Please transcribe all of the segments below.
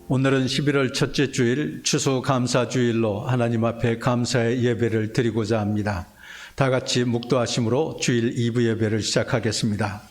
오늘은 11월 첫째 주일 추수감사주일로 하나님 앞에 감사의 예배를 드리고자 합니다. 다 같이 묵도하심으로 주일 2부 예배를 시작하겠습니다.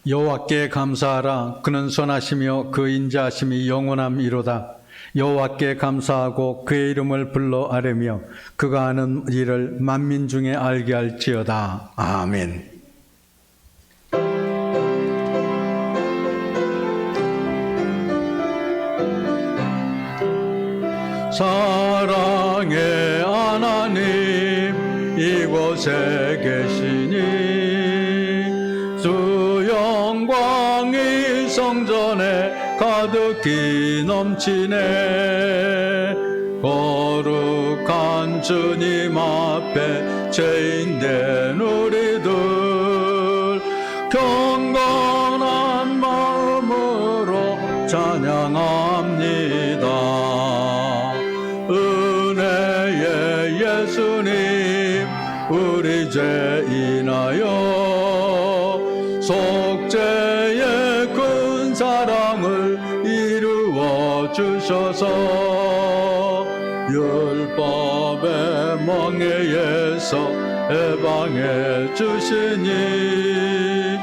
여호와께 감사하라. 그는 선하시며 그 인자하심이 영원함이로다. 여호와께 감사하고 그의 이름을 불러 아뢰며 그가 하는 일을 만민 중에 알게 할지어다. 아멘. 사랑의 하나님 이곳에 계시니 주 영광이 성전에 가득히 넘치네. 거룩한 주님 앞에 죄인된 우리들 경건한 마음으로 찬양합니다. 은혜의 예수님 우리 죄 인하여 속죄의 큰 사랑을 이루어 주셔서 율법의 멍에에서 해방해 주시니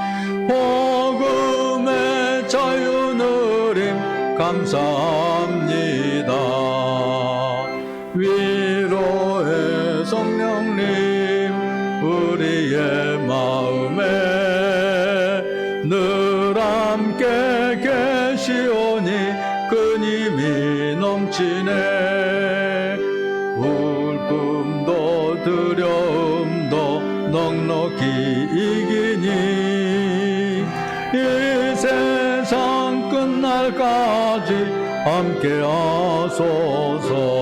복음의 자유 누림 감사합니다. 위로의 성령님 우리의 마음에 늘 함께 계시오니 그 힘이 넘치네. 울픔도 두려움도 넉넉히 이기니 이 세상 끝날까지 함께 하소서.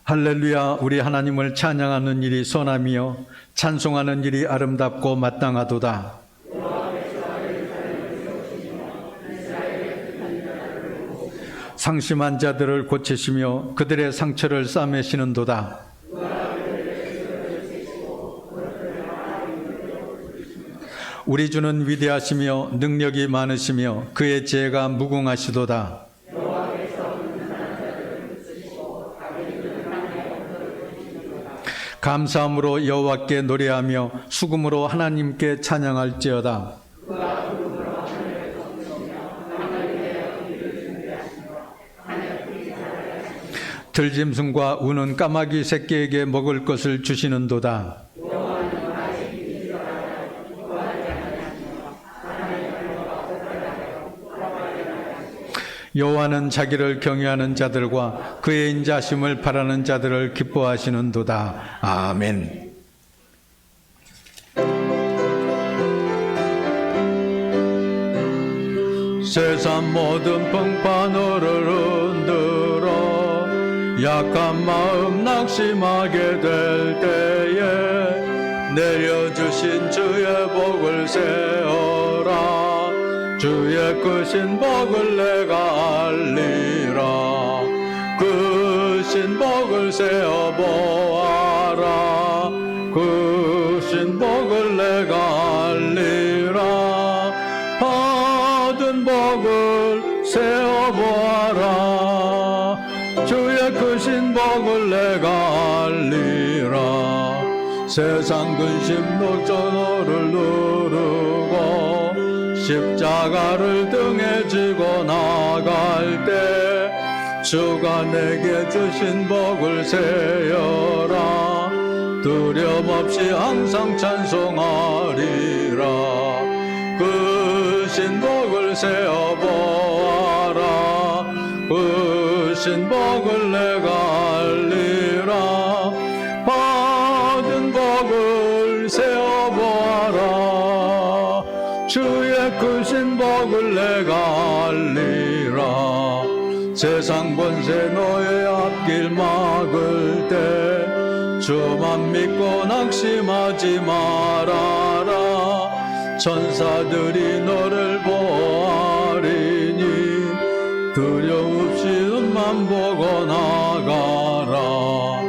할렐루야. 우리 하나님을 찬양하는 일이 선하며 찬송하는 일이 아름답고 마땅하도다. 상심한 자들을 고치시며 그들의 상처를 싸매시는도다. 우리 주는 위대하시며 능력이 많으시며 그의 지혜가 무궁하시도다. 감사함으로 여호와께 노래하며 수금으로 하나님께 찬양할지어다. 들짐승과 우는 까마귀 새끼에게 먹을 것을 주시는도다. 여호와는 자기를 경외하는 자들과 그의 인자심을 바라는 자들을 기뻐하시는도다. 아멘. 세상 모든 풍파노를 흔들어 약한 마음 낙심하게 될 때에 내려주신 주의 복을 세어라. 주의 크신 복을 내가 알리라. 크신 복을 세어보아라. 크신 복을 내가 알리라. 받은 복을 세어보아라. 주의 크신 복을 내가 알리라. 세상 근심 녹전호를 누르고 십자가를 등에 지고 나갈 때 주가 내게 주신 복을 세어라. 두려움 없이 항상 찬송하리라. 그 신복을 세어보아라. 그 신복을 내가 알리라. 받은 복을 세어보아라. 주의 그 신복을 내가 알리라. 세상 권세 너의 앞길 막을 때 주만 믿고 낙심하지 말아라. 천사들이 너를 보호하리니 두려움 없이 눈만 보고 나가라.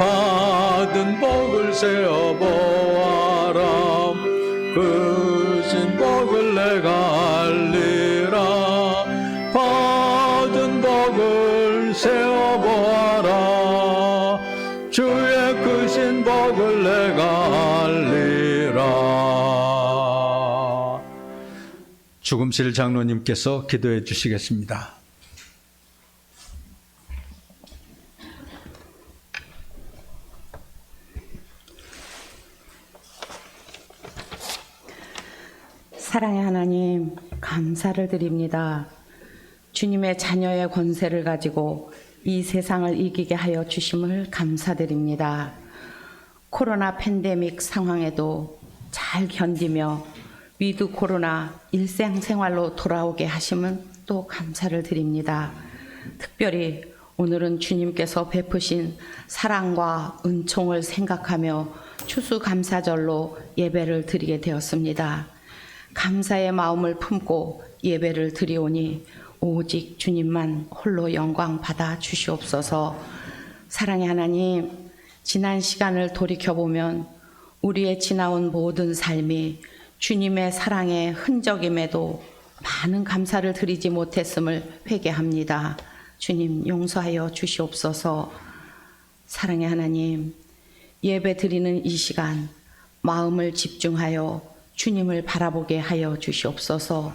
받은 복을 세어보아라. 그 신복을 내가 알리라. 받은 복을 세어보아라. 주의 크신 복을 내가 알리라. 죽음실 장로님께서 기도해 주시겠습니다. 사랑의 하나님, 감사를 드립니다. 주님의 자녀의 권세를 가지고 이 세상을 이기게 하여 주심을 감사드립니다. 코로나 팬데믹 상황에도 잘 견디며 위드 코로나 일상생활로 돌아오게 하심은 또 감사를 드립니다. 특별히 오늘은 주님께서 베푸신 사랑과 은총을 생각하며 추수감사절로 예배를 드리게 되었습니다. 감사의 마음을 품고 예배를 드리오니 오직 주님만 홀로 영광 받아 주시옵소서. 사랑의 하나님, 지난 시간을 돌이켜보면 우리의 지나온 모든 삶이 주님의 사랑의 흔적임에도 많은 감사를 드리지 못했음을 회개합니다. 주님 용서하여 주시옵소서. 사랑의 하나님, 예배 드리는 이 시간 마음을 집중하여 주님을 바라보게 하여 주시옵소서.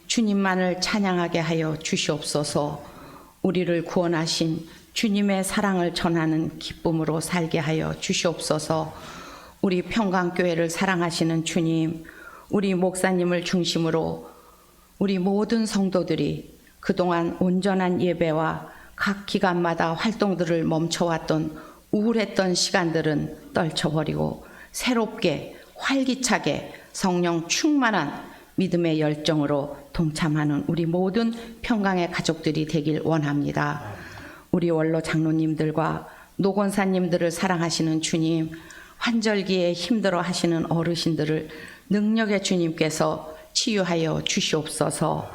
주님만을 찬양하게 하여 주시옵소서. 우리를 구원하신 주님의 사랑을 전하는 기쁨으로 살게 하여 주시옵소서. 우리 평강교회를 사랑하시는 주님, 우리 목사님을 중심으로 우리 모든 성도들이 그동안 온전한 예배와 각 기간마다 활동들을 멈춰왔던 우울했던 시간들은 떨쳐버리고 새롭게 활기차게 성령 충만한 믿음의 열정으로 동참하는 우리 모든 평강의 가족들이 되길 원합니다. 우리 원로 장로님들과 노권사님들을 사랑하시는 주님, 환절기에 힘들어 하시는 어르신들을 능력의 주님께서 치유하여 주시옵소서.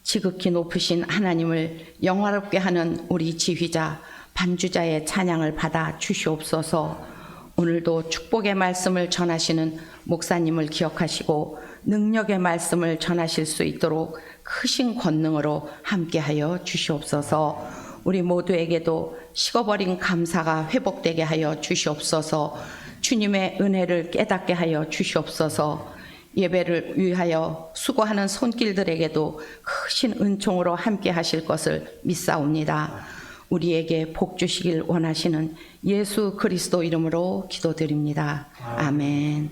지극히 높으신 하나님을 영화롭게 하는 우리 지휘자, 반주자의 찬양을 받아 주시옵소서. 오늘도 축복의 말씀을 전하시는 목사님을 기억하시고 능력의 말씀을 전하실 수 있도록 크신 권능으로 함께하여 주시옵소서. 우리 모두에게도 식어버린 감사가 회복되게 하여 주시옵소서. 주님의 은혜를 깨닫게 하여 주시옵소서. 예배를 위하여 수고하는 손길들에게도 크신 은총으로 함께 하실 것을 믿사옵니다. 우리에게 복 주시길 원하시는 예수 그리스도 이름으로 기도드립니다. 아멘.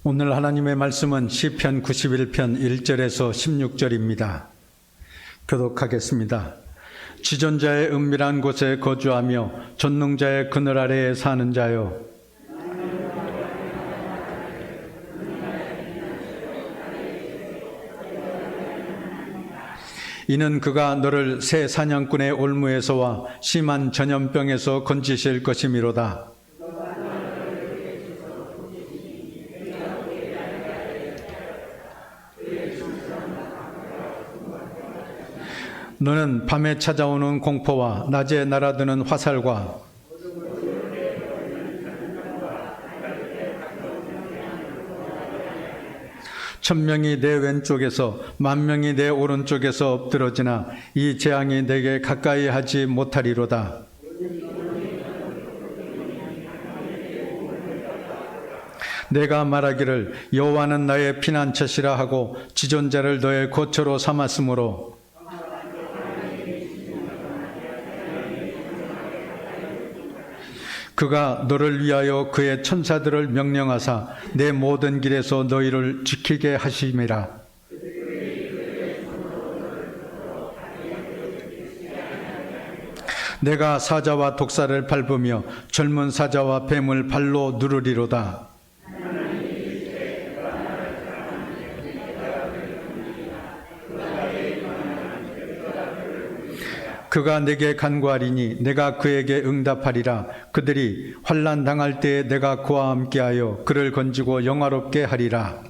오늘 하나님의 말씀은 시편 91편 1절에서 16절입니다. 교독하겠습니다. 지존자의 은밀한 곳에 거주하며 전능자의 그늘 아래에 사는 자여, 이는 그가 너를 새 사냥꾼의 올무에서와 심한 전염병에서 건지실 것이미로다. 너는 밤에 찾아오는 공포와 낮에 날아드는 화살과 천명이 내 왼쪽에서 만명이 내 오른쪽에서 엎드러지나 이 재앙이 내게 가까이 하지 못하리로다. 내가 말하기를 여호와는 나의 피난처시라 하고 지존자를 너의 거처로 삼았으므로 그가 너를 위하여 그의 천사들을 명령하사 내 모든 길에서 너희를 지키게 하심이라. 내가 사자와 독사를 밟으며 젊은 사자와 뱀을 발로 누르리로다. 그가 내게 간구하리니 내가 그에게 응답하리라. 그들이 환난 당할 때에 내가 그와 함께하여 그를 건지고 영화롭게 하리라.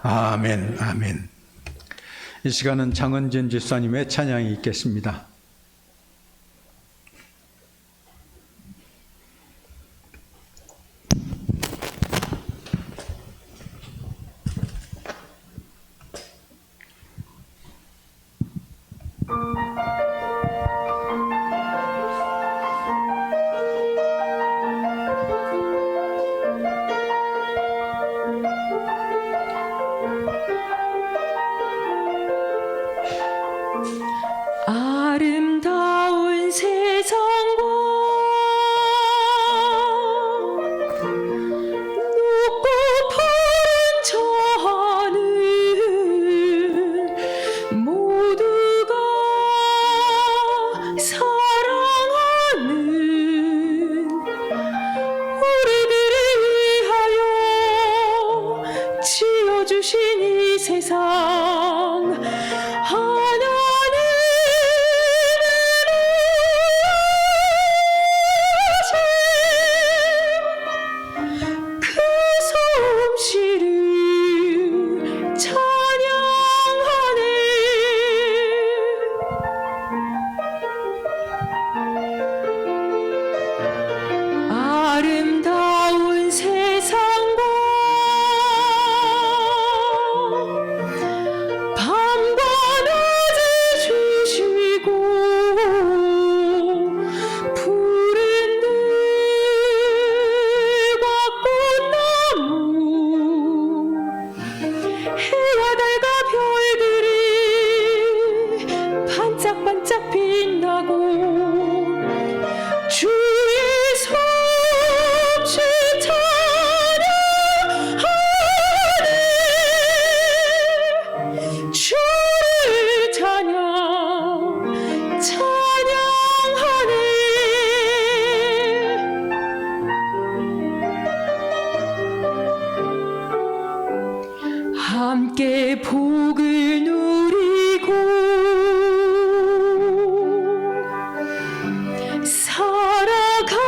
아멘, 아멘. 이 시간은 장은진 집사님의 찬양이 있겠습니다. 아름다운 세상과 높고 푸른 저 하늘 모두가 사랑하는 우리들을 위하여 지어주신 이 세상 아름다운 세상과 밤과 낮을 주시고 푸른 들과 꽃나무 해와 달과 별들이 반짝반짝 빛나고 주의 솜씨 찬양하네 주를 찬양하네 함께 복을 누리고 살아가는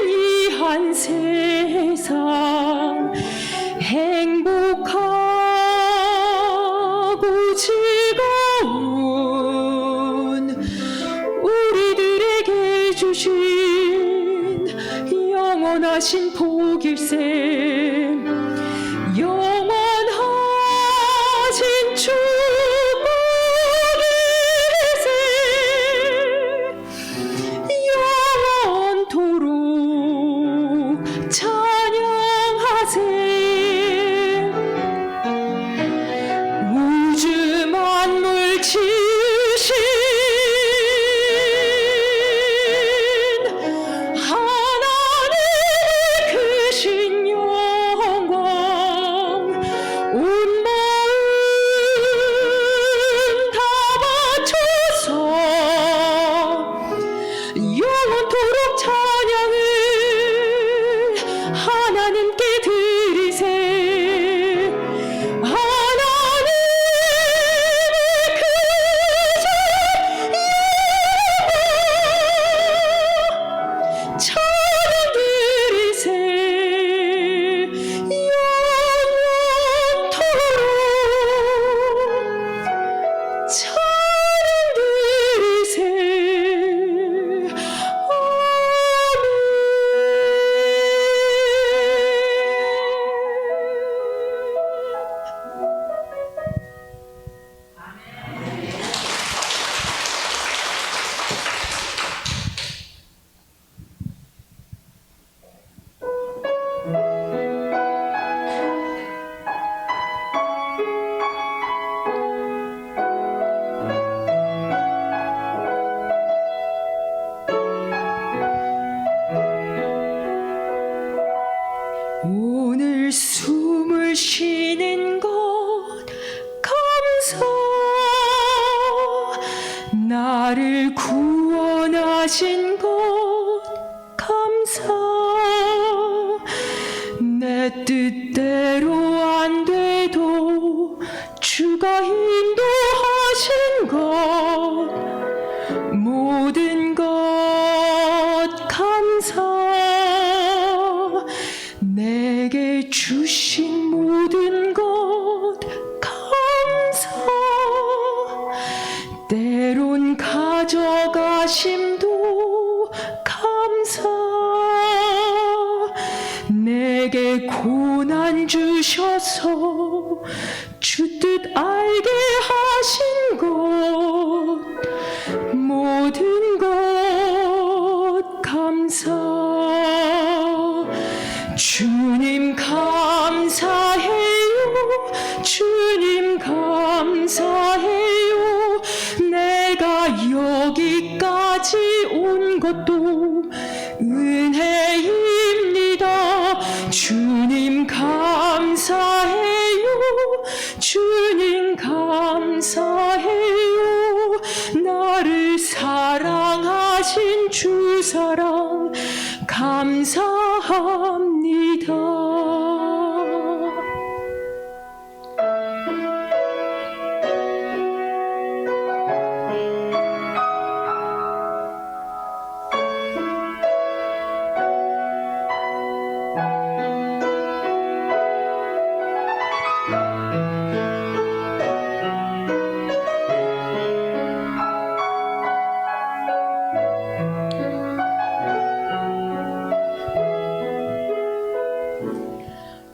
이 한 세상 행복하고 즐거운 우리들에게 주신 영원하신 복일세 영원하신 주 주시는 것 감사. 나를 구원하신 것 감사. 내 뜻대로 안 돼도 주가 인도하신 것 모든 것 감사. 내게 주신 모든 것 감사. 때론 가져가심도 감사. 내게 고난 주셔서 주 뜻 알게 하신 것 모든 것 감사. 주님 감사해요. 주님 감사해요. 내가 여기까지 온 것도 은혜입니다. 주님 감사해요. 주님 감사해요. 나를 사랑하신 주 사랑 감사합니다.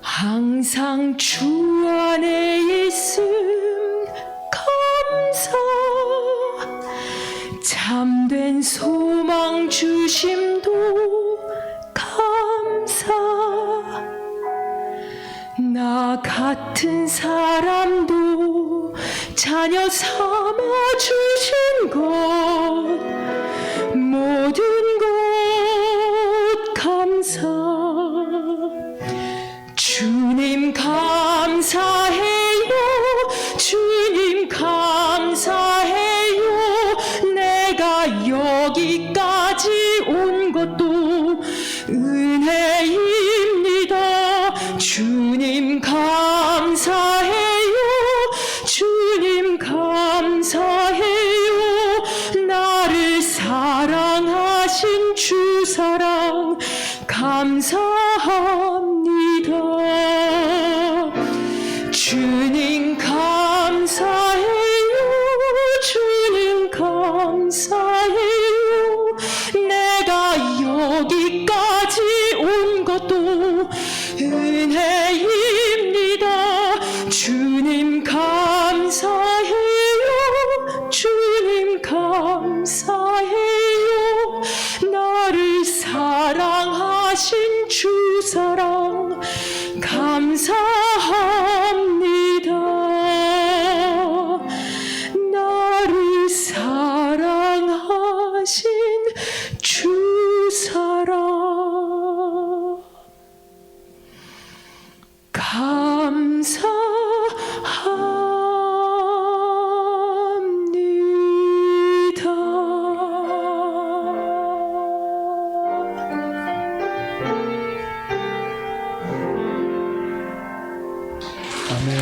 항상 주 안에 있음 감사. 참된 소망 주심도 감사. 나 같은 사람도 자녀 삼아 주신 것 모든 것 감사. 주님 감사해요. 주님 감사해요. 내가 여기까지 온 것도 은혜입니다. 주님 감사해요. 주님 감사해요. 나를 사랑하신 주 사랑 감사합니다. 주님 감사해요. 주님 감사해요. 내가 여기까지 온 것도 은혜입니다. 주님 감사해요. 주님 감사해요. 나를 사랑하신 주 사랑 감사합니다. 나를 사랑하신 주 사랑 아멘.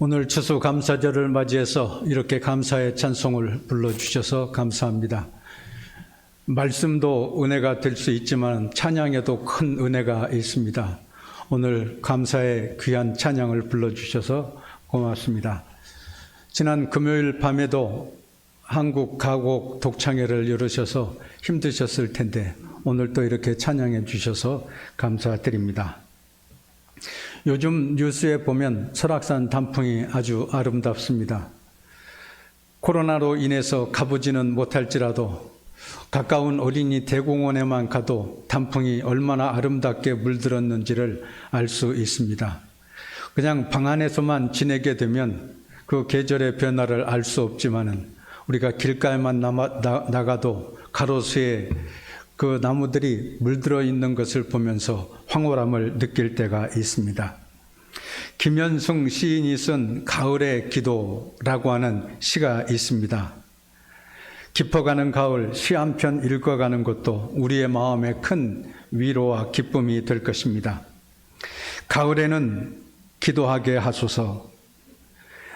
오늘 추수감사절을 맞이해서 이렇게 감사의 찬송을 불러주셔서 감사합니다. 말씀도 은혜가 될 수 있지만 찬양에도 큰 은혜가 있습니다. 오늘 감사의 귀한 찬양을 불러주셔서 고맙습니다. 지난 금요일 밤에도 한국 가곡 독창회를 열으셔서 힘드셨을 텐데 오늘 또 이렇게 찬양해 주셔서 감사드립니다. 요즘 뉴스에 보면 설악산 단풍이 아주 아름답습니다. 코로나로 인해서 가보지는 못할지라도 가까운 어린이 대공원에만 가도 단풍이 얼마나 아름답게 물들었는지를 알 수 있습니다. 그냥 방 안에서만 지내게 되면 그 계절의 변화를 알 수 없지만은 우리가 길가에만 나가도 가로수에 그 나무들이 물들어 있는 것을 보면서 황홀함을 느낄 때가 있습니다. 김현승 시인이 쓴 가을의 기도라고 하는 시가 있습니다. 깊어가는 가을 시 한 편 읽어가는 것도 우리의 마음에 큰 위로와 기쁨이 될 것입니다. 가을에는 기도하게 하소서.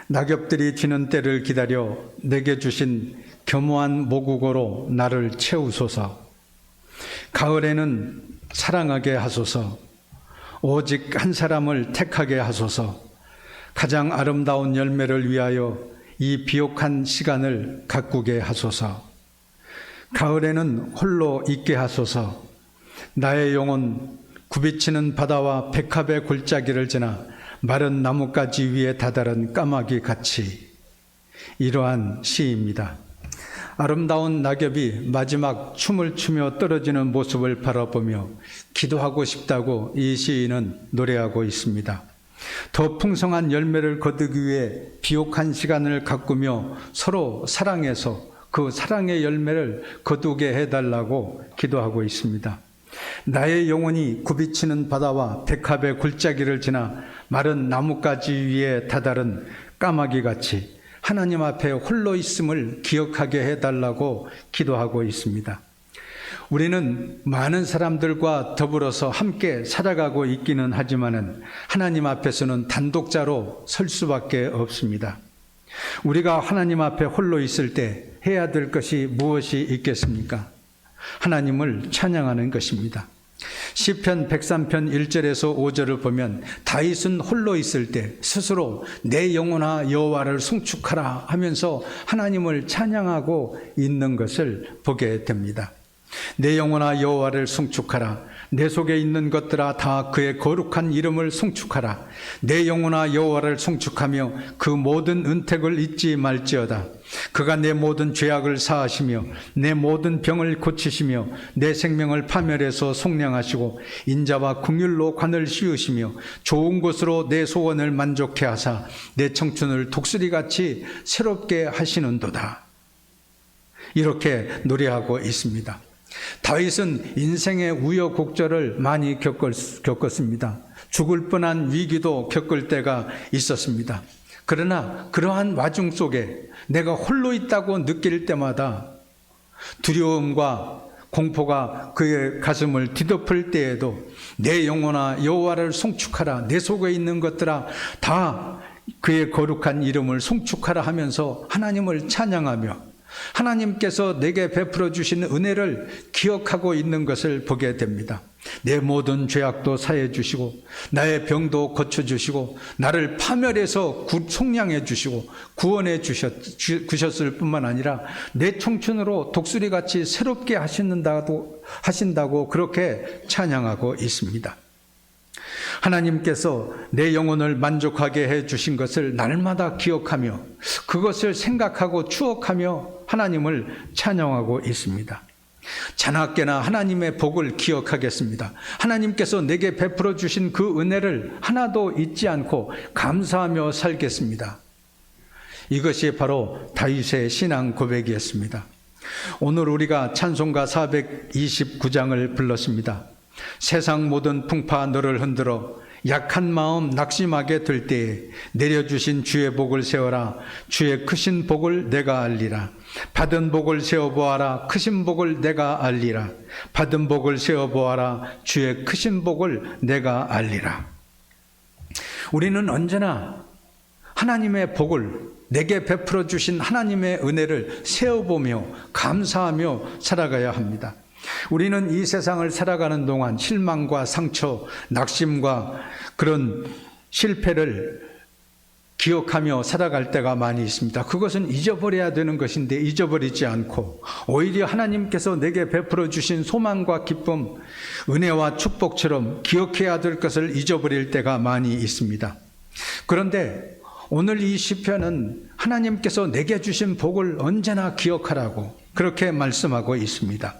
낙엽들이 지는 때를 기다려 내게 주신 겸허한 모국어로 나를 채우소서. 가을에는 사랑하게 하소서. 오직 한 사람을 택하게 하소서. 가장 아름다운 열매를 위하여 이 비옥한 시간을 가꾸게 하소서. 가을에는 홀로 있게 하소서. 나의 영혼 굽이치는 바다와 백합의 골짜기를 지나 마른 나뭇가지 위에 다다른 까마귀 같이. 이러한 시입니다. 아름다운 낙엽이 마지막 춤을 추며 떨어지는 모습을 바라보며 기도하고 싶다고 이 시인은 노래하고 있습니다. 더 풍성한 열매를 거두기 위해 비옥한 시간을 가꾸며 서로 사랑해서 그 사랑의 열매를 거두게 해달라고 기도하고 있습니다. 나의 영혼이 굽이치는 바다와 백합의 골짜기를 지나 마른 나뭇가지 위에 다다른 까마귀같이 하나님 앞에 홀로 있음을 기억하게 해달라고 기도하고 있습니다. 우리는 많은 사람들과 더불어서 함께 살아가고 있기는 하지만은 하나님 앞에서는 단독자로 설 수밖에 없습니다. 우리가 하나님 앞에 홀로 있을 때 해야 될 것이 무엇이 있겠습니까? 하나님을 찬양하는 것입니다. 시편 103편 1절에서 5절을 보면 다윗은 홀로 있을 때 스스로 내 영혼아 여호와를 송축하라 하면서 하나님을 찬양하고 있는 것을 보게 됩니다. 내 영혼아 여호와를 송축하라. 내 속에 있는 것들아 다 그의 거룩한 이름을 송축하라. 내 영혼아 여호와를 송축하며 그 모든 은택을 잊지 말지어다. 그가 내 모든 죄악을 사하시며 내 모든 병을 고치시며 내 생명을 파멸해서 속량하시고 인자와 긍휼로 관을 씌우시며 좋은 것으로 내 소원을 만족해 하사 내 청춘을 독수리같이 새롭게 하시는도다. 이렇게 노래하고 있습니다. 다윗은 인생의 우여곡절을 많이 겪었습니다. 죽을 뻔한 위기도 겪을 때가 있었습니다. 그러나 그러한 와중 속에 내가 홀로 있다고 느낄 때마다 두려움과 공포가 그의 가슴을 뒤덮을 때에도 내 영혼아 여호와를 송축하라. 내 속에 있는 것들아 다 그의 거룩한 이름을 송축하라 하면서 하나님을 찬양하며 하나님께서 내게 베풀어 주신 은혜를 기억하고 있는 것을 보게 됩니다. 내 모든 죄악도 사해 주시고 나의 병도 고쳐 주시고 나를 파멸해서 속량해 주시고 구원해 주셨을 뿐만 아니라 내 청춘으로 독수리같이 새롭게 하신다고 그렇게 찬양하고 있습니다. 하나님께서 내 영혼을 만족하게 해 주신 것을 날마다 기억하며 그것을 생각하고 추억하며 하나님을 찬양하고 있습니다. 자나깨나 하나님의 복을 기억하겠습니다. 하나님께서 내게 베풀어 주신 그 은혜를 하나도 잊지 않고 감사하며 살겠습니다. 이것이 바로 다윗의 신앙 고백이었습니다. 오늘 우리가 찬송가 429장을 불렀습니다. 세상 모든 풍파 너를 흔들어 약한 마음 낙심하게 될 때에 내려주신 주의 복을 세워라. 주의 크신 복을 내가 알리라. 받은 복을 세어보아라. 크신 복을 내가 알리라. 받은 복을 세어보아라. 주의 크신 복을 내가 알리라. 우리는 언제나 하나님의 복을 내게 베풀어 주신 하나님의 은혜를 세어보며 감사하며 살아가야 합니다. 우리는 이 세상을 살아가는 동안 실망과 상처, 낙심과 그런 실패를 기억하며 살아갈 때가 많이 있습니다. 그것은 잊어버려야 되는 것인데 잊어버리지 않고 오히려 하나님께서 내게 베풀어 주신 소망과 기쁨, 은혜와 축복처럼 기억해야 될 것을 잊어버릴 때가 많이 있습니다. 그런데 오늘 이 시편은 하나님께서 내게 주신 복을 언제나 기억하라고 그렇게 말씀하고 있습니다.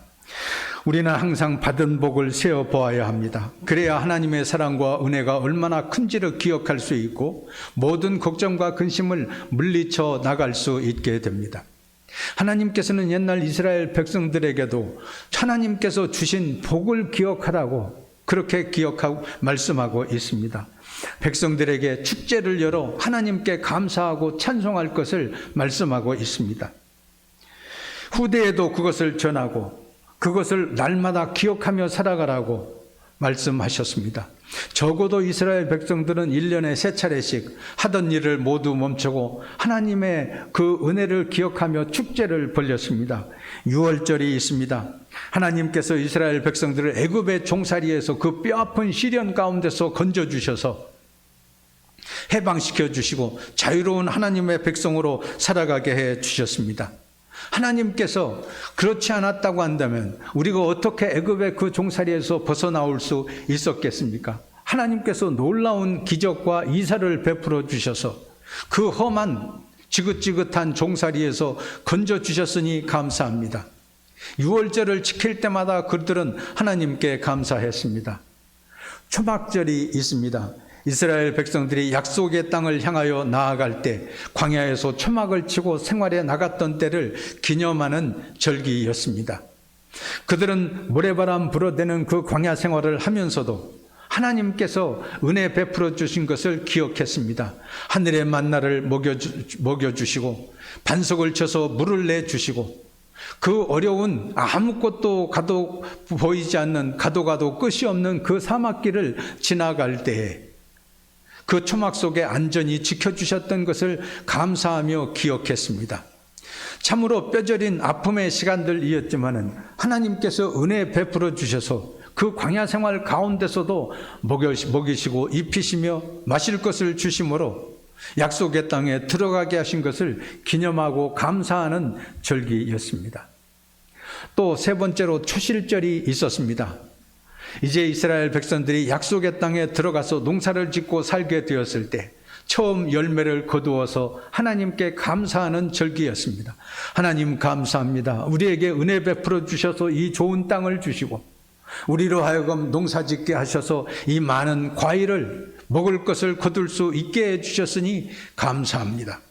우리는 항상 받은 복을 세어보아야 합니다. 그래야 하나님의 사랑과 은혜가 얼마나 큰지를 기억할 수 있고 모든 걱정과 근심을 물리쳐 나갈 수 있게 됩니다. 하나님께서는 옛날 이스라엘 백성들에게도 하나님께서 주신 복을 기억하라고 그렇게 기억하고 말씀하고 있습니다. 백성들에게 축제를 열어 하나님께 감사하고 찬송할 것을 말씀하고 있습니다. 후대에도 그것을 전하고 그것을 날마다 기억하며 살아가라고 말씀하셨습니다. 적어도 이스라엘 백성들은 1년에 3차례씩 하던 일을 모두 멈추고 하나님의 그 은혜를 기억하며 축제를 벌였습니다. 유월절이 있습니다. 하나님께서 이스라엘 백성들을 애굽의 종살이에서 그 뼈아픈 시련 가운데서 건져주셔서 해방시켜 주시고 자유로운 하나님의 백성으로 살아가게 해 주셨습니다. 하나님께서 그렇지 않았다고 한다면 우리가 어떻게 애굽의 그 종살이에서 벗어나올 수 있었겠습니까? 하나님께서 놀라운 기적과 이사를 베풀어 주셔서 그 험한 지긋지긋한 종살이에서 건져 주셨으니 감사합니다. 유월절을 지킬 때마다 그들은 하나님께 감사했습니다. 초막절이 있습니다. 이스라엘 백성들이 약속의 땅을 향하여 나아갈 때 광야에서 초막을 치고 생활에 나갔던 때를 기념하는 절기였습니다. 그들은 모래바람 불어대는 그 광야 생활을 하면서도 하나님께서 은혜 베풀어 주신 것을 기억했습니다. 하늘의 만나를 먹여주시고 반석을 쳐서 물을 내주시고 그 어려운 아무것도 가도 보이지 않는 가도 끝이 없는 그 사막길을 지나갈 때에 그 초막 속에 안전히 지켜주셨던 것을 감사하며 기억했습니다. 참으로 뼈저린 아픔의 시간들이었지만 하나님께서 은혜 베풀어 주셔서 그 광야 생활 가운데서도 먹이시고 입히시며 마실 것을 주심으로 약속의 땅에 들어가게 하신 것을 기념하고 감사하는 절기였습니다. 또 세 번째로 초실절이 있었습니다. 이제 이스라엘 백성들이 약속의 땅에 들어가서 농사를 짓고 살게 되었을 때 처음 열매를 거두어서 하나님께 감사하는 절기였습니다. 하나님 감사합니다. 우리에게 은혜 베풀어 주셔서 이 좋은 땅을 주시고 우리로 하여금 농사 짓게 하셔서 이 많은 과일을 먹을 것을 거둘 수 있게 해주셨으니 감사합니다.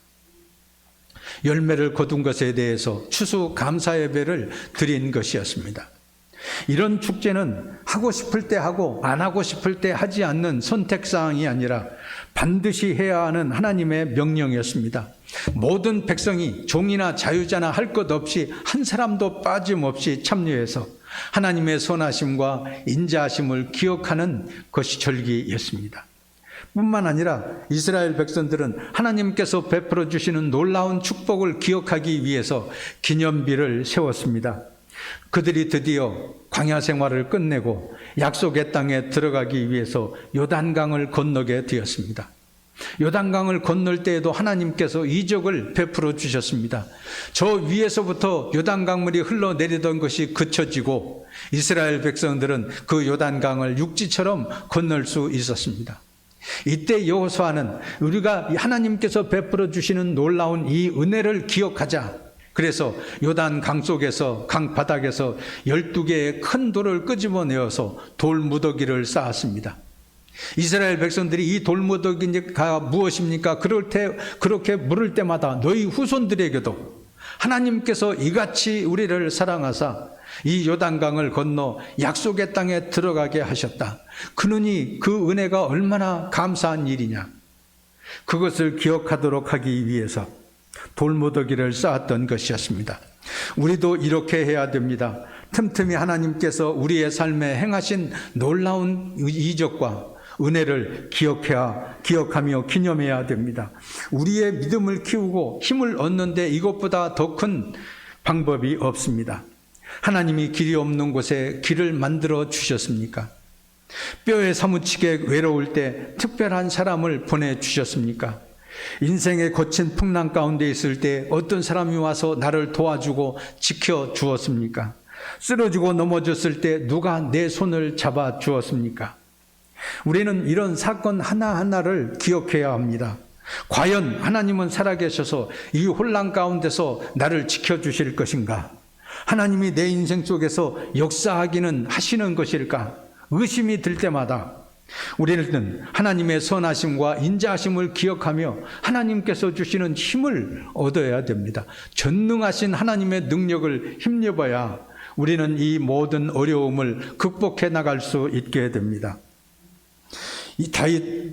열매를 거둔 것에 대해서 추수 감사 예배를 드린 것이었습니다. 이런 축제는 하고 싶을 때 하고 안 하고 싶을 때 하지 않는 선택사항이 아니라 반드시 해야 하는 하나님의 명령이었습니다. 모든 백성이 종이나 자유자나 할 것 없이 한 사람도 빠짐없이 참여해서 하나님의 선하심과 인자하심을 기억하는 것이 절기였습니다. 뿐만 아니라 이스라엘 백성들은 하나님께서 베풀어 주시는 놀라운 축복을 기억하기 위해서 기념비를 세웠습니다. 그들이 드디어 광야 생활을 끝내고 약속의 땅에 들어가기 위해서 요단강을 건너게 되었습니다. 요단강을 건널 때에도 하나님께서 이적을 베풀어 주셨습니다. 저 위에서부터 요단강물이 흘러내리던 것이 그쳐지고 이스라엘 백성들은 그 요단강을 육지처럼 건널 수 있었습니다. 이때 여호수아는 우리가 하나님께서 베풀어 주시는 놀라운 이 은혜를 기억하자. 그래서 요단 강 속에서 강 바닥에서 12개의 큰 돌을 끄집어내어서 돌무더기를 쌓았습니다. 이스라엘 백성들이 이 돌무더기가 무엇입니까? 그럴 때 그렇게 물을 때마다 너희 후손들에게도 하나님께서 이같이 우리를 사랑하사 이 요단강을 건너 약속의 땅에 들어가게 하셨다. 그러니 그 은혜가 얼마나 감사한 일이냐. 그것을 기억하도록 하기 위해서 돌무더기를 쌓았던 것이었습니다. 우리도 이렇게 해야 됩니다. 틈틈이 하나님께서 우리의 삶에 행하신 놀라운 이적과 은혜를 기억하며 기념해야 됩니다. 우리의 믿음을 키우고 힘을 얻는데 이것보다 더 큰 방법이 없습니다. 하나님이 길이 없는 곳에 길을 만들어 주셨습니까? 뼈에 사무치게 외로울 때 특별한 사람을 보내주셨습니까? 인생의 거친 풍랑 가운데 있을 때 어떤 사람이 와서 나를 도와주고 지켜주었습니까? 쓰러지고 넘어졌을 때 누가 내 손을 잡아주었습니까? 우리는 이런 사건 하나하나를 기억해야 합니다. 과연 하나님은 살아계셔서 이 혼란 가운데서 나를 지켜주실 것인가? 하나님이 내 인생 속에서 역사하기는 하시는 것일까? 의심이 들 때마다 우리는 하나님의 선하심과 인자하심을 기억하며 하나님께서 주시는 힘을 얻어야 됩니다. 전능하신 하나님의 능력을 힘입어야 우리는 이 모든 어려움을 극복해 나갈 수 있게 됩니다. 이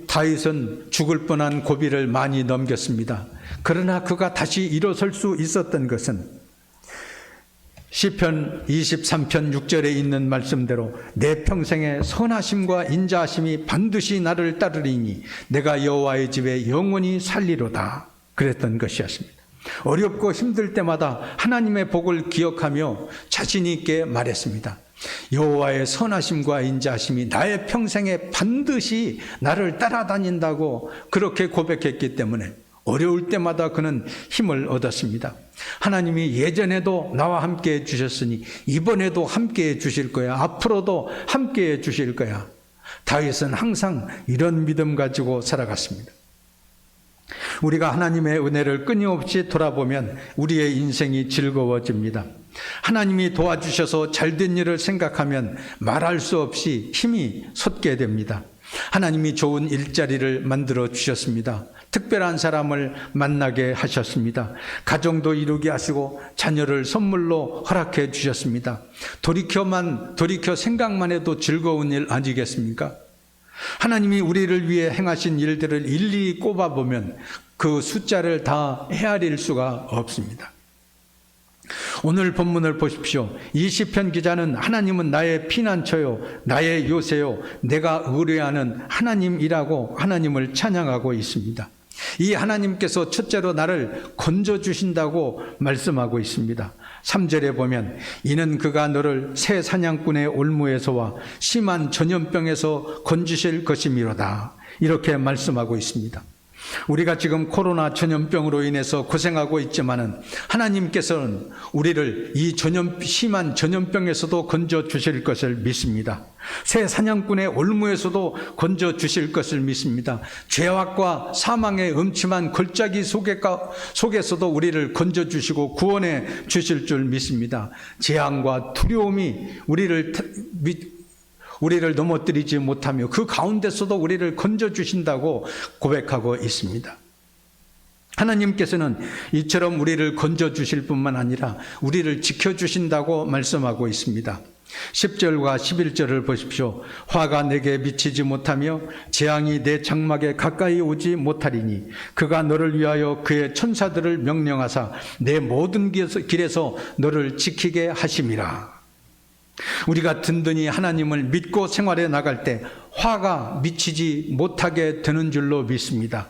다윗은 죽을 뻔한 고비를 많이 넘겼습니다. 그러나 그가 다시 일어설 수 있었던 것은 시편 23편 6절에 있는 말씀대로 내 평생의 선하심과 인자하심이 반드시 나를 따르리니 내가 여호와의 집에 영원히 살리로다 그랬던 것이었습니다. 어렵고 힘들 때마다 하나님의 복을 기억하며 자신 있게 말했습니다. 여호와의 선하심과 인자하심이 나의 평생에 반드시 나를 따라다닌다고 그렇게 고백했기 때문에 어려울 때마다 그는 힘을 얻었습니다. 하나님이 예전에도 나와 함께해 주셨으니 이번에도 함께해 주실 거야. 앞으로도 함께해 주실 거야. 다윗은 항상 이런 믿음 가지고 살아갔습니다. 우리가 하나님의 은혜를 끊임없이 돌아보면 우리의 인생이 즐거워집니다. 하나님이 도와주셔서 잘된 일을 생각하면 말할 수 없이 힘이 솟게 됩니다. 하나님이 좋은 일자리를 만들어 주셨습니다. 특별한 사람을 만나게 하셨습니다. 가정도 이루게 하시고 자녀를 선물로 허락해 주셨습니다. 돌이켜 생각만 해도 즐거운 일 아니겠습니까? 하나님이 우리를 위해 행하신 일들을 일일이 꼽아보면 그 숫자를 다 헤아릴 수가 없습니다. 오늘 본문을 보십시오. 이 시편 기자는 하나님은 나의 피난처요 나의 요새요 내가 의뢰하는 하나님이라고 하나님을 찬양하고 있습니다. 이 하나님께서 첫째로 나를 건져주신다고 말씀하고 있습니다. 3절에 보면 이는 그가 너를 새 사냥꾼의 올무에서와 심한 전염병에서 건지실 것이미로다 이렇게 말씀하고 있습니다. 우리가 지금 코로나 전염병으로 인해서 고생하고 있지만은 하나님께서는 우리를 이 심한 전염병에서도 건져 주실 것을 믿습니다. 새 사냥꾼의 올무에서도 건져 주실 것을 믿습니다. 죄악과 사망의 음침한 골짜기 속에서도 우리를 건져 주시고 구원해 주실 줄 믿습니다. 재앙과 두려움이 우리를 넘어뜨리지 못하며 그 가운데서도 우리를 건져주신다고 고백하고 있습니다. 하나님께서는 이처럼 우리를 건져주실 뿐만 아니라 우리를 지켜주신다고 말씀하고 있습니다. 10절과 11절을 보십시오. 화가 내게 미치지 못하며 재앙이 내 장막에 가까이 오지 못하리니 그가 너를 위하여 그의 천사들을 명령하사 내 모든 길에서 너를 지키게 하심이라. 우리가 든든히 하나님을 믿고 생활해 나갈 때 화가 미치지 못하게 되는 줄로 믿습니다.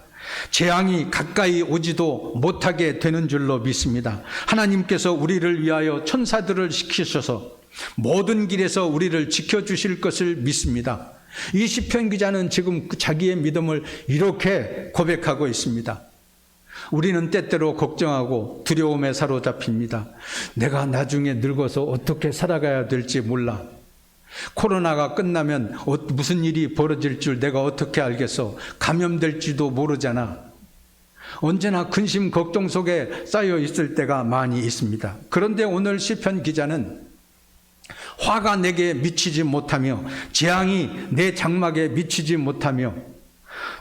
재앙이 가까이 오지도 못하게 되는 줄로 믿습니다. 하나님께서 우리를 위하여 천사들을 시키셔서 모든 길에서 우리를 지켜주실 것을 믿습니다. 이 시편 기자는 지금 자기의 믿음을 이렇게 고백하고 있습니다. 우리는 때때로 걱정하고 두려움에 사로잡힙니다. 내가 나중에 늙어서 어떻게 살아가야 될지 몰라. 코로나가 끝나면 무슨 일이 벌어질 줄 내가 어떻게 알겠어. 감염될지도 모르잖아. 언제나 근심 걱정 속에 쌓여 있을 때가 많이 있습니다. 그런데 오늘 시편 기자는 화가 내게 미치지 못하며 재앙이 내 장막에 미치지 못하며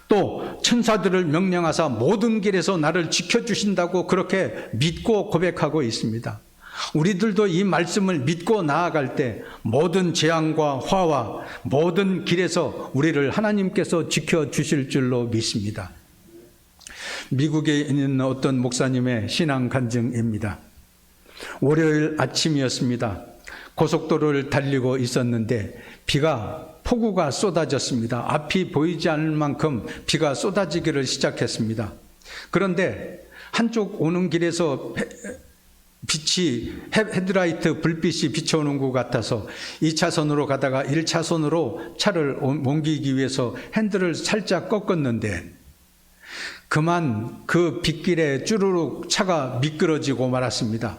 또 천사들을 명령하사 모든 길에서 나를 지켜주신다고 그렇게 믿고 고백하고 있습니다. 우리들도 이 말씀을 믿고 나아갈 때 모든 재앙과 화와 모든 길에서 우리를 하나님께서 지켜주실 줄로 믿습니다. 미국에 있는 어떤 목사님의 신앙 간증입니다. 월요일 아침이었습니다. 고속도로를 달리고 있었는데 폭우가 쏟아졌습니다. 앞이 보이지 않을 만큼 비가 쏟아지기를 시작했습니다. 그런데 한쪽 오는 길에서 헤드라이트 불빛이 비춰오는 것 같아서 2차선으로 가다가 1차선으로 차를 옮기기 위해서 핸들을 살짝 꺾었는데 그만 그 빗길에 쭈루룩 차가 미끄러지고 말았습니다.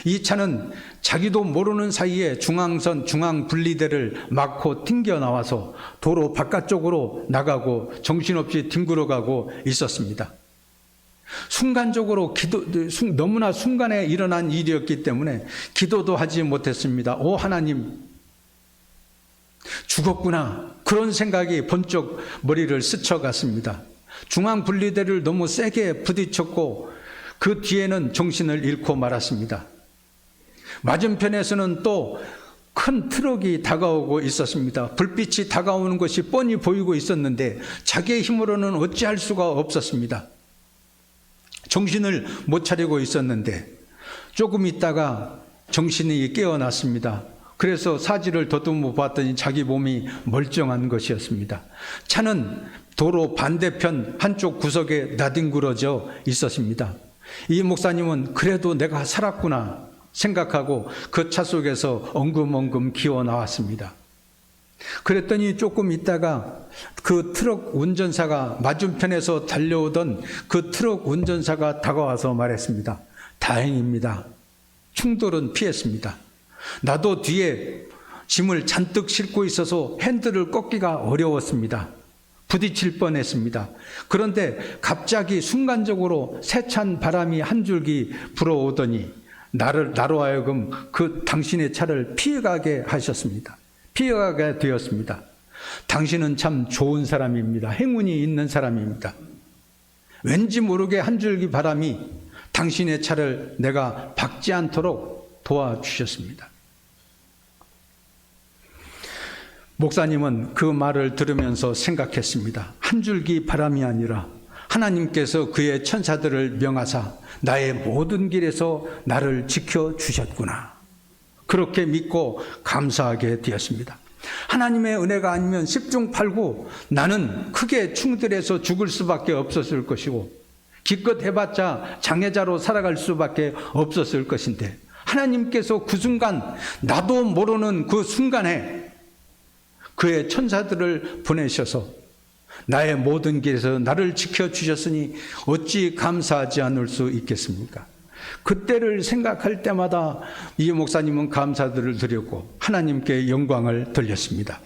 이 차는 자기도 모르는 사이에 중앙선 중앙분리대를 막고 튕겨 나와서 도로 바깥쪽으로 나가고 정신없이 뒹굴어가고 있었습니다. 순간적으로 너무나 순간에 일어난 일이었기 때문에 기도도 하지 못했습니다. 오 하나님, 죽었구나. 그런 생각이 번쩍 머리를 스쳐갔습니다. 중앙분리대를 너무 세게 부딪혔고 그 뒤에는 정신을 잃고 말았습니다. 맞은편에서는 또 큰 트럭이 다가오고 있었습니다. 불빛이 다가오는 것이 뻔히 보이고 있었는데 자기의 힘으로는 어찌할 수가 없었습니다. 정신을 못 차리고 있었는데 조금 있다가 정신이 깨어났습니다. 그래서 사지를 더듬어 봤더니 자기 몸이 멀쩡한 것이었습니다. 차는 도로 반대편 한쪽 구석에 나뒹굴어져 있었습니다. 이 목사님은 그래도 내가 살았구나 생각하고 그 차 속에서 엉금엉금 기어 나왔습니다. 그랬더니 조금 있다가 그 트럭 운전사가 맞은편에서 달려오던 그 트럭 운전사가 다가와서 말했습니다. 다행입니다. 충돌은 피했습니다. 나도 뒤에 짐을 잔뜩 싣고 있어서 핸들을 꺾기가 어려웠습니다. 부딪힐 뻔했습니다. 그런데 갑자기 순간적으로 세찬 바람이 한 줄기 불어오더니 나로 하여금 그 당신의 차를 피해가게 하셨습니다. 피해가게 되었습니다. 당신은 참 좋은 사람입니다. 행운이 있는 사람입니다. 왠지 모르게 한 줄기 바람이 당신의 차를 내가 박지 않도록 도와주셨습니다. 목사님은 그 말을 들으면서 생각했습니다. 한 줄기 바람이 아니라 하나님께서 그의 천사들을 명하사 나의 모든 길에서 나를 지켜주셨구나. 그렇게 믿고 감사하게 되었습니다. 하나님의 은혜가 아니면 10중 8구 나는 크게 충돌해서 죽을 수밖에 없었을 것이고 기껏 해봤자 장애자로 살아갈 수밖에 없었을 것인데 하나님께서 그 순간 나도 모르는 그 순간에 그의 천사들을 보내셔서 나의 모든 길에서 나를 지켜주셨으니 어찌 감사하지 않을 수 있겠습니까? 그때를 생각할 때마다 이 목사님은 감사들을 드렸고 하나님께 영광을 돌렸습니다.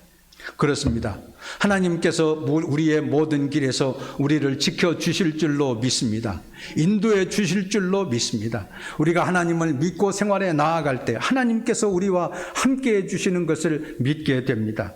그렇습니다. 하나님께서 우리의 모든 길에서 우리를 지켜주실 줄로 믿습니다. 인도해 주실 줄로 믿습니다. 우리가 하나님을 믿고 생활에 나아갈 때 하나님께서 우리와 함께해 주시는 것을 믿게 됩니다.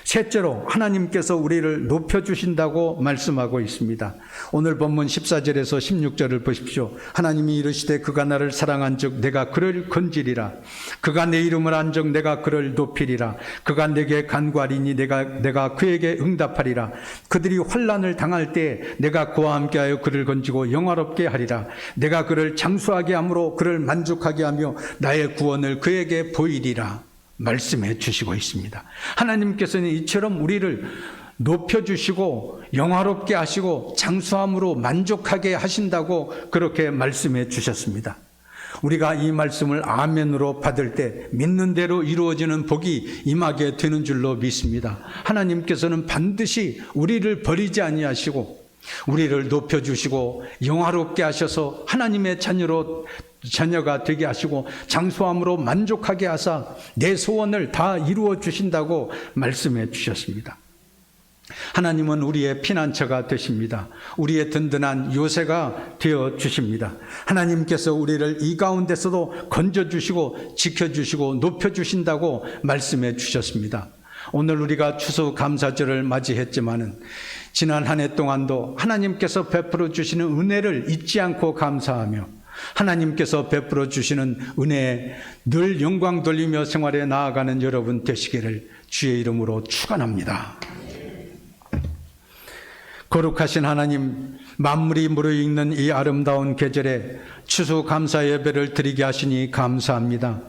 셋째로 하나님께서 우리를 높여주신다고 말씀하고 있습니다. 오늘 본문 14절에서 16절을 보십시오. 하나님이 이르시되 그가 나를 사랑한 즉 내가 그를 건지리라. 그가 내 이름을 안 적 내가 그를 높이리라. 그가 내게 간구하리니 내가 그에게 응답하리라. 그들이 환난을 당할 때 내가 그와 함께하여 그를 건지고 영화롭게 하리라. 내가 그를 장수하게 함으로 그를 만족하게 하며 나의 구원을 그에게 보이리라. 말씀해 주시고 있습니다. 하나님께서는 이처럼 우리를 높여주시고 영화롭게 하시고 장수함으로 만족하게 하신다고 그렇게 말씀해 주셨습니다. 우리가 이 말씀을 아멘으로 받을 때 믿는 대로 이루어지는 복이 임하게 되는 줄로 믿습니다. 하나님께서는 반드시 우리를 버리지 아니하시고 우리를 높여주시고 영화롭게 하셔서 하나님의 자녀가 되게 하시고 장수함으로 만족하게 하사 내 소원을 다 이루어 주신다고 말씀해 주셨습니다. 하나님은 우리의 피난처가 되십니다. 우리의 든든한 요새가 되어 주십니다. 하나님께서 우리를 이 가운데서도 건져주시고 지켜주시고 높여주신다고 말씀해 주셨습니다. 오늘 우리가 추수감사절을 맞이했지만은 지난 한 해 동안도 하나님께서 베풀어 주시는 은혜를 잊지 않고 감사하며 하나님께서 베풀어 주시는 은혜에 늘 영광 돌리며 생활에 나아가는 여러분 되시기를 주의 이름으로 축원합니다. 거룩하신 하나님, 만물이 무르익는 이 아름다운 계절에 추수감사 예배를 드리게 하시니 감사합니다.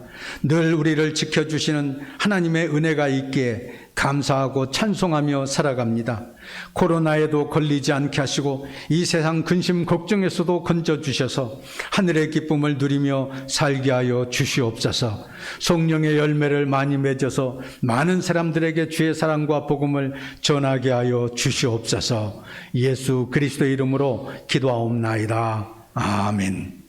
늘 우리를 지켜주시는 하나님의 은혜가 있기에 감사하고 찬송하며 살아갑니다. 코로나에도 걸리지 않게 하시고 이 세상 근심 걱정에서도 건져주셔서 하늘의 기쁨을 누리며 살게 하여 주시옵소서. 성령의 열매를 많이 맺어서 많은 사람들에게 주의 사랑과 복음을 전하게 하여 주시옵소서. 예수 그리스도의 이름으로 기도하옵나이다. 아멘.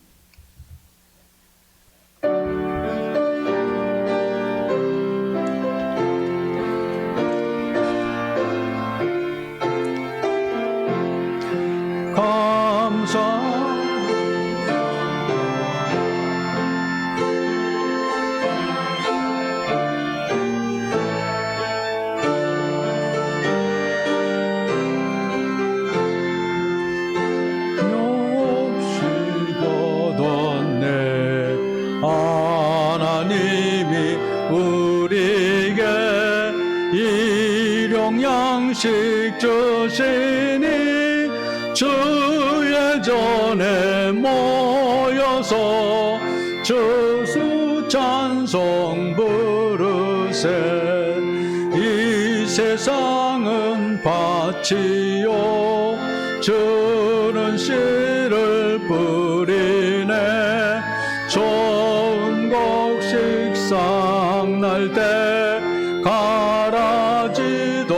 일용양식 주시니 주의 전에 모여서 주수 찬송 부르세. 이 세상은 밭이요 주는 씨를 뿌리네. 좋은 곡식 쌍날 때 가라지도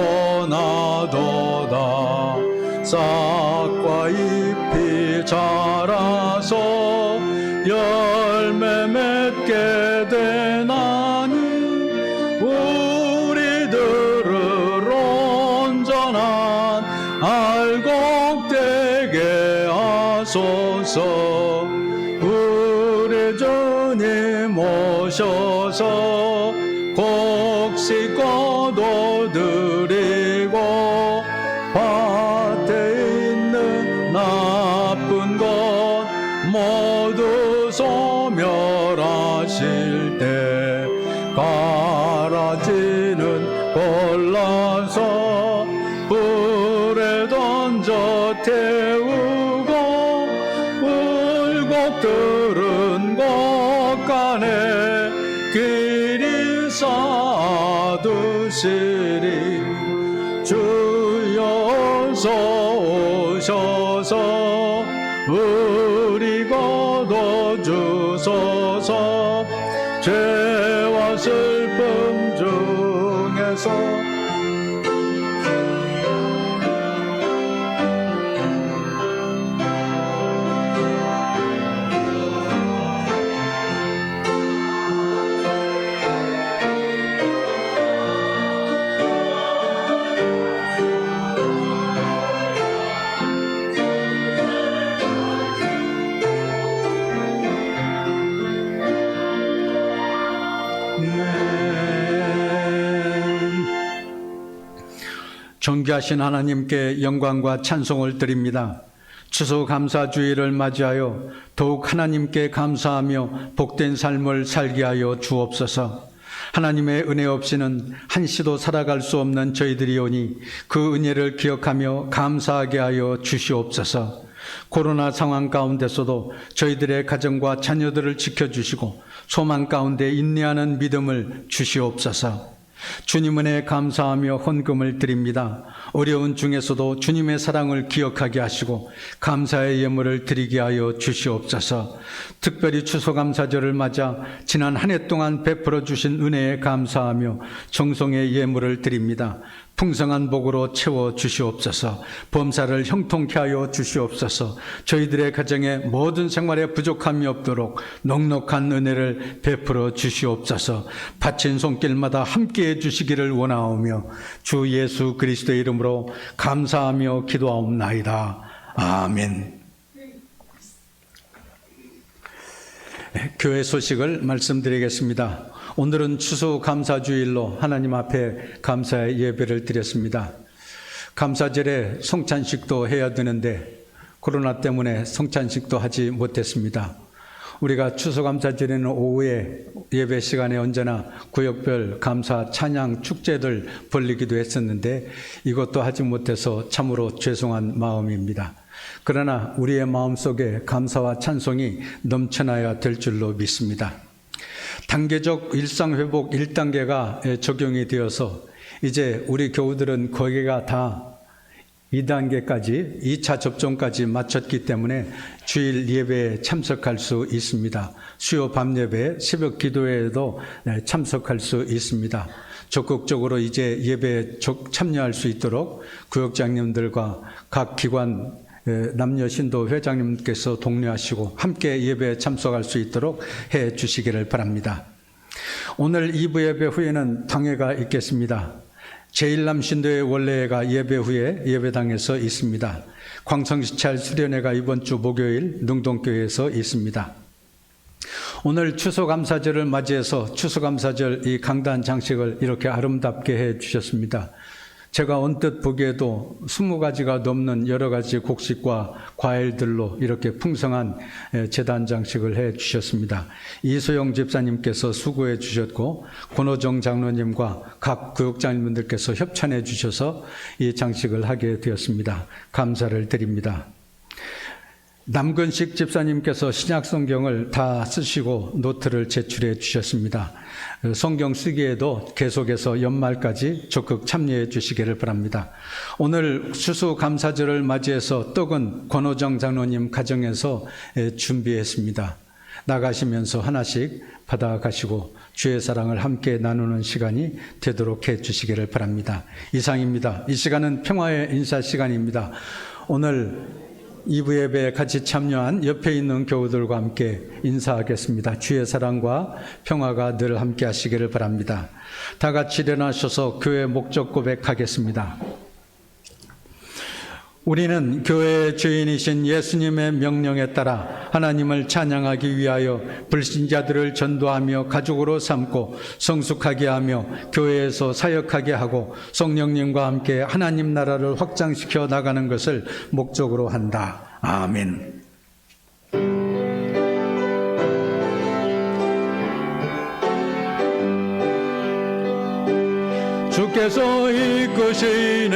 나도다. 싹과 잎이 자라서 열매 맺게 되나니 우리들을 온전한 알곡 되게 하소서. 우리 주님 오셔서 곡식 거둬드리고 밭에 있는 나쁜 것 모두 소멸하실 때 가라지는 골라서 불에 던져 태우고 울곡들은 곳간에 길이 쌓두시리. 주여 어서 오셔서 우리 거둬주소서. 죄와 슬픔 중에서 존귀하신 하나님께 영광과 찬송을 드립니다. 추수감사주의를 맞이하여 더욱 하나님께 감사하며 복된 삶을 살게 하여 주옵소서. 하나님의 은혜 없이는 한시도 살아갈 수 없는 저희들이오니 그 은혜를 기억하며 감사하게 하여 주시옵소서. 코로나 상황 가운데서도 저희들의 가정과 자녀들을 지켜주시고 소망 가운데 인내하는 믿음을 주시옵소서. 주님 은혜에 감사하며 헌금을 드립니다. 어려운 중에서도 주님의 사랑을 기억하게 하시고 감사의 예물을 드리게 하여 주시옵소서. 특별히 추수감사절을 맞아 지난 한 해 동안 베풀어 주신 은혜에 감사하며 정성의 예물을 드립니다. 풍성한 복으로 채워 주시옵소서. 범사를 형통케 하여 주시옵소서. 저희들의 가정에 모든 생활에 부족함이 없도록 넉넉한 은혜를 베풀어 주시옵소서. 바친 손길마다 함께해 주시기를 원하오며 주 예수 그리스도의 이름으로 감사하며 기도하옵나이다. 아멘. 교회 소식을 말씀드리겠습니다. 오늘은 추수감사주일로 하나님 앞에 감사의 예배를 드렸습니다. 감사절에 성찬식도 해야 되는데 코로나 때문에 성찬식도 하지 못했습니다. 우리가 추수감사절에는 오후에 예배 시간에 언제나 구역별 감사 찬양 축제들 벌리기도 했었는데 이것도 하지 못해서 참으로 죄송한 마음입니다. 그러나 우리의 마음속에 감사와 찬송이 넘쳐나야 될 줄로 믿습니다. 단계적 일상회복 1단계가 적용이 되어서 이제 우리 교우들은 거기가 다 2단계까지 2차 접종까지 마쳤기 때문에 주일 예배에 참석할 수 있습니다. 수요 밤 예배, 새벽 기도회에도 참석할 수 있습니다. 적극적으로 이제 예배에 참여할 수 있도록 구역장님들과 각 기관 남녀 신도 회장님께서 독려하시고 함께 예배에 참석할 수 있도록 해 주시기를 바랍니다. 오늘 2부 예배 후에는 당회가 있겠습니다. 제1남 신도의 원래회가 예배 후에 예배당에서 있습니다. 광성시찰 수련회가 이번 주 목요일 능동교회에서 있습니다. 오늘 추수감사절을 맞이해서 추수감사절 이 강단 장식을 이렇게 아름답게 해 주셨습니다. 제가 언뜻 보기에도 20가지가 넘는 여러 가지 곡식과 과일들로 이렇게 풍성한 제단 장식을 해 주셨습니다. 이소영 집사님께서 수고해 주셨고 권호정 장로님과 각 구역장님들께서 협찬해 주셔서 이 장식을 하게 되었습니다. 감사를 드립니다. 남근식 집사님께서 신약 성경을 다 쓰시고 노트를 제출해 주셨습니다. 성경 쓰기에도 계속해서 연말까지 적극 참여해 주시기를 바랍니다. 오늘 추수감사절을 맞이해서 떡은 권호정 장로님 가정에서 준비했습니다. 나가시면서 하나씩 받아가시고 주의 사랑을 함께 나누는 시간이 되도록 해 주시기를 바랍니다. 이상입니다. 이 시간은 평화의 인사 시간입니다. 오늘 2부 예배에 같이 참여한 옆에 있는 교우들과 함께 인사하겠습니다. 주의 사랑과 평화가 늘 함께 하시기를 바랍니다. 다 같이 일어나셔서 교회 목적 고백하겠습니다. 우리는 교회의 주인이신 예수님의 명령에 따라 하나님을 찬양하기 위하여 불신자들을 전도하며 가족으로 삼고 성숙하게 하며 교회에서 사역하게 하고 성령님과 함께 하나님 나라를 확장시켜 나가는 것을 목적으로 한다. 아멘. 주께서 이끄시네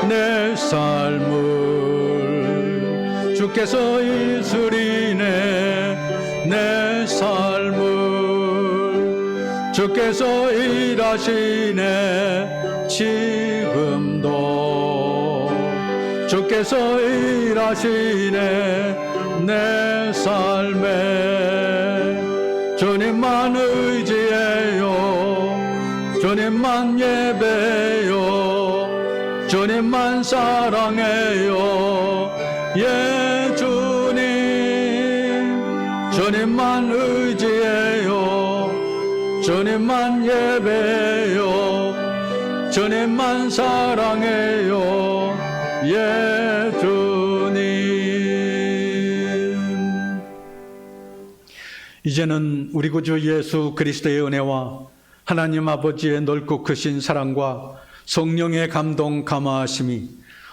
내 삶을, 주께서 이스리네 내 삶을, 주께서 일하시네 지금도, 주께서 일하시네 내 삶에. 주님만 의지해요, 주님만 예배요, 주님만 사랑해요. 예 주님, 주님만 의지해요, 주님만 예배요, 주님만 사랑해요. 예 주님. 이제는 우리 구주 예수 그리스도의 은혜와 하나님 아버지의 넓고 크신 사랑과 성령의 감동 감화하심이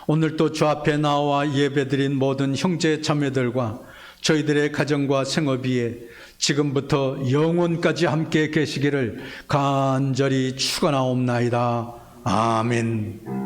오늘도 주 앞에 나와 예배드린 모든 형제 자매들과 저희들의 가정과 생업 위에 지금부터 영원까지 함께 계시기를 간절히 축원하옵나이다. 아멘.